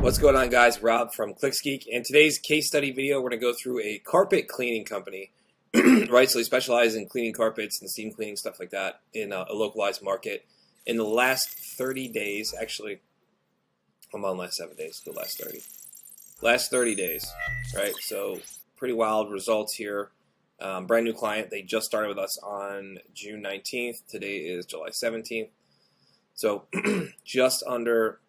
What's going on, guys? Rob from ClicksGeek. In today's case study video, we're going to go through a carpet cleaning company, right? So they specialize in cleaning carpets and steam cleaning, stuff like that, in a localized market. In the last 30 days, actually, I'm on last 7 days, the last 30. Last 30 days, right? So pretty wild results here. Brand new client. They just started with us on June 19th. Today is July 17th. So just under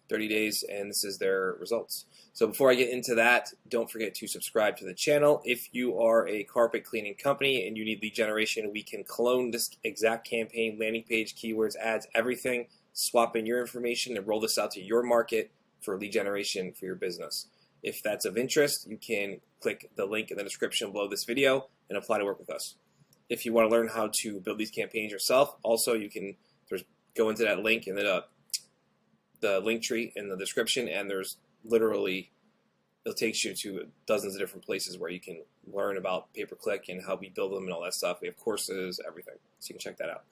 30 days, and this is their results. So before I get into that, don't forget to subscribe to the channel. If you are a carpet cleaning company and you need lead generation, we can clone this exact campaign, landing page, keywords, ads, everything, swap in your information and roll this out to your market for lead generation for your business. If that's of interest, you can click the link in the description below this video and apply to work with us. If you want to learn how to build these campaigns yourself, also you can go into that link and then the link tree in the description, and there's literally, it takes you to dozens of different places where you can learn about pay-per-click and how we build them and all that stuff. We have courses, everything, so you can check that out.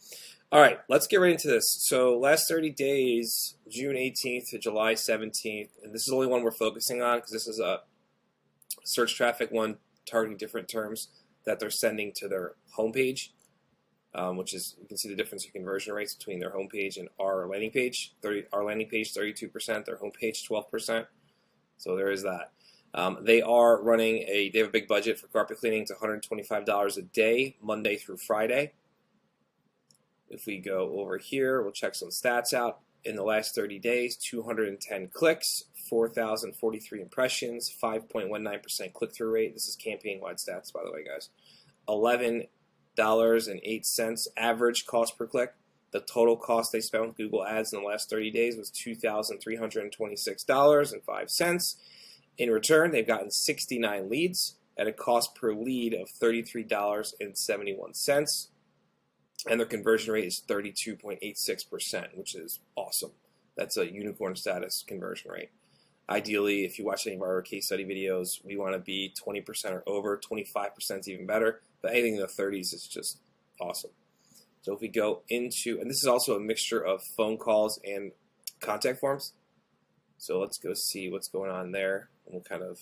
All right, let's get right into this. So last 30 days, June 18th to July 17th, and this is the only one we're focusing on because this is a search traffic one targeting different terms that they're sending to their homepage. Which is, you can see the difference in conversion rates between their homepage and our landing page. Our landing page 32%, their homepage 12%. So there is that. They are running they have a big budget for carpet cleaning. It's $125 a day, Monday through Friday. If we go over here, we'll check some stats out. In the last 30 days, 210 clicks, 4,043 impressions, 5.19% click-through rate. This is campaign-wide stats, by the way, guys. $11.08 average cost per click. The total cost they spent with Google Ads in the last 30 days was $2,326.05. In return, they've gotten 69 leads at a cost per lead of $33.71. And their conversion rate is 32.86%, which is awesome. That's a unicorn status conversion rate. Ideally, if you watch any of our case study videos, we want to be 20% or over. 25% is even better. But anything in the 30s is just awesome. So if we go into, and this is also a mixture of phone calls and contact forms. So let's go see what's going on there, and we'll kind of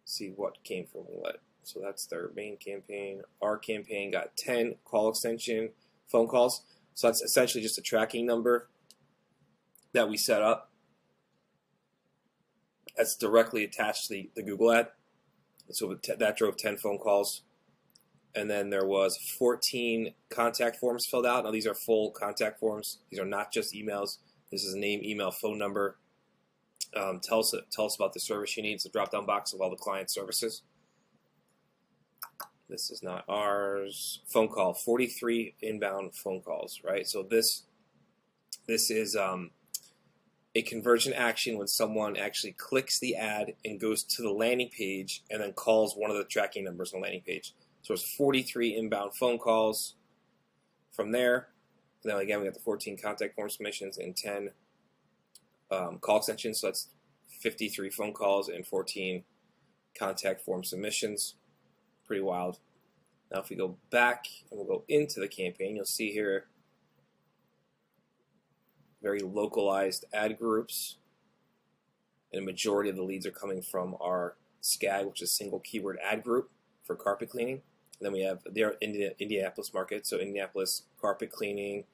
see what came from what. So that's their main campaign. Our campaign got 10 call extension phone calls. So that's essentially just a tracking number that we set up. That's directly attached to the Google ad. So that drove 10 phone calls. And then there was 14 contact forms filled out. Now these are full contact forms. These are not just emails. This is name, email, phone number. Tell us about the service you need. It's a drop-down box of all the client services. This is not ours. Phone call, 43 inbound phone calls, right? So this is a conversion action when someone actually clicks the ad and goes to the landing page and then calls one of the tracking numbers on the landing page. So it's 43 inbound phone calls from there. And then again, we got the 14 contact form submissions and 10 call extensions. So that's 53 phone calls and 14 contact form submissions. Pretty wild. Now if we go back and we'll go into the campaign, you'll see here very localized ad groups, and a majority of the leads are coming from our SCAG, which is single keyword ad group for carpet cleaning. And then we have the Indianapolis market, so Indianapolis carpet cleaning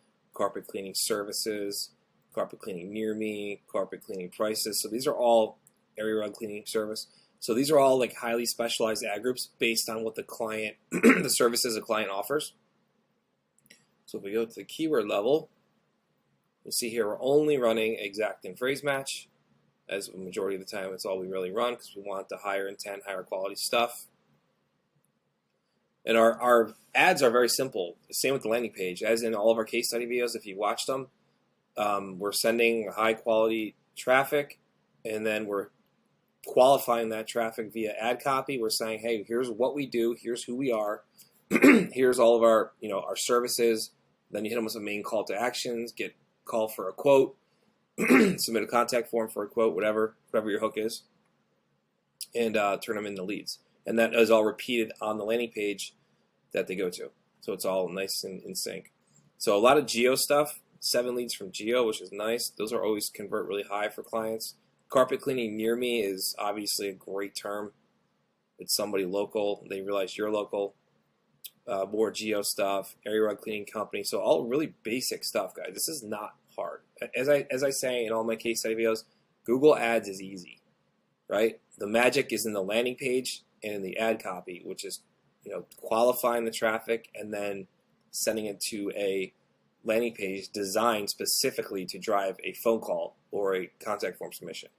services, carpet cleaning near me, carpet cleaning prices. So these are all area rug cleaning service. So these are all like highly specialized ad groups based on what the client, the services the client offers. So if we go to the keyword level, you'll see here we're only running exact and phrase match, as a majority of the time it's all we really run because we want the higher intent, higher quality stuff. And our ads are very simple. Same with the landing page. As in all of our case study videos, if you watch them, we're sending high quality traffic, and then we're qualifying that traffic via ad copy. We're saying, hey, here's what we do, here's who we are, here's all of our our services. Then you hit them with some main call to actions, get call for a quote, submit a contact form for a quote, whatever your hook is, and turn them into leads. And that is all repeated on the landing page that they go to. So it's all nice and in sync. So a lot of geo stuff. 7 leads from Geo, which is nice. Those are always convert really high for clients. Carpet cleaning near me is obviously a great term. It's somebody local. They realize you're local. More Geo stuff, area rug cleaning company. So all really basic stuff, guys. This is not hard. As I say in all my case study videos, Google Ads is easy, right? The magic is in the landing page and in the ad copy, which is, qualifying the traffic and then sending it to a landing page designed specifically to drive a phone call or a contact form submission,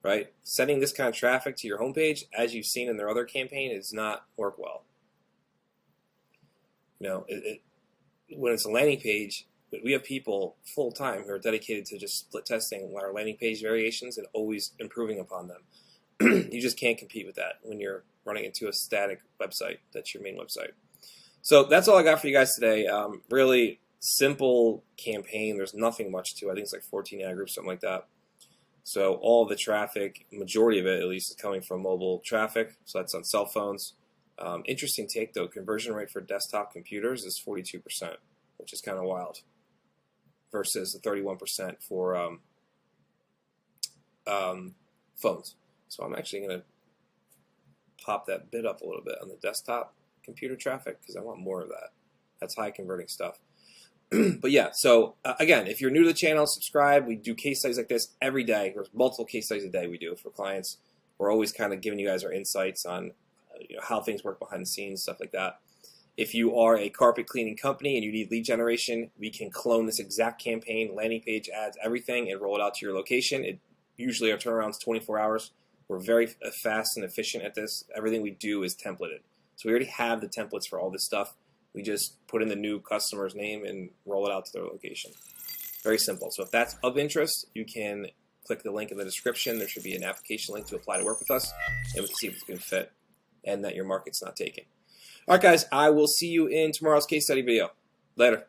right? Sending this kind of traffic to your homepage, as you've seen in their other campaign, does not work well. When it's a landing page, we have people full time who are dedicated to just split testing our landing page variations and always improving upon them. You just can't compete with that when you're running into a static website that's your main website. So that's all I got for you guys today. Really simple campaign. There's nothing much to it. I think it's like 14 ad groups, something like that. So all the traffic, majority of it at least, is coming from mobile traffic. So that's on cell phones. Interesting take though, conversion rate for desktop computers is 42%, which is kind of wild, versus the 31% for phones. So I'm actually going to pop that bid up a little bit on the desktop computer traffic because I want more of that. That's high converting stuff. But yeah, so again, if you're new to the channel, subscribe. We do case studies like this every day. There's multiple case studies a day we do for clients. We're always kind of giving you guys our insights on how things work behind the scenes, stuff like that. If you are a carpet cleaning company and you need lead generation, we can clone this exact campaign, landing page, ads, everything, and roll it out to your location. Usually our turnaround is 24 hours. We're very fast and efficient at this. Everything we do is templated. So we already have the templates for all this stuff. We just put in the new customer's name and roll it out to their location. Very simple. So if that's of interest, you can click the link in the description. There should be an application link to apply to work with us, and we can see if it's a good fit and that your market's not taken. All right, guys, I will see you in tomorrow's case study video. Later.